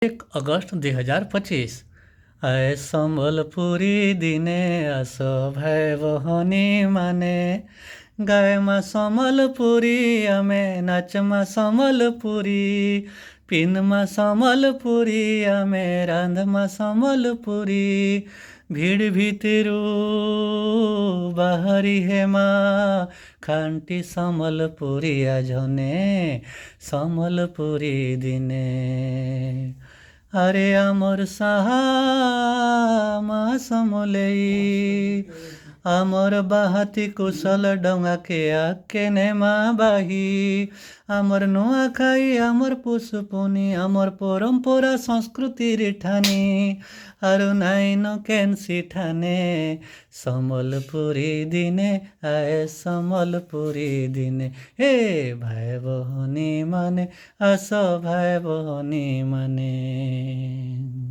1 अगस्त 2025। आए सम्बलपुरी दिने आस भाई बहनी माने गाए मा सम्बलपुरी आमे नाच मा सम्बलपुरी पिन मा सम्बलपुरी आमे रांध मा सम्बलपुरी ভিড় ভিতরু বাহারি হেমা খানটি সম্বলপুরিয়া জনে সম্বলপুরি দিনে আরে আমর সাহা মা সমলেই আমর বাহাতি কুশল ডঙ্গাকে আকে নেমা বাহি আমর নোয়াখাই আমর পুষ্পুনি আমর পরম্পরা সংস্কৃতির ঠানি আর নাইন কেনসি ঠানে সম্বলপুরি দিনে আয় সম্বলপুরি দিনে হে ভাই বহনি মানে আস ভাই বহনি মানে।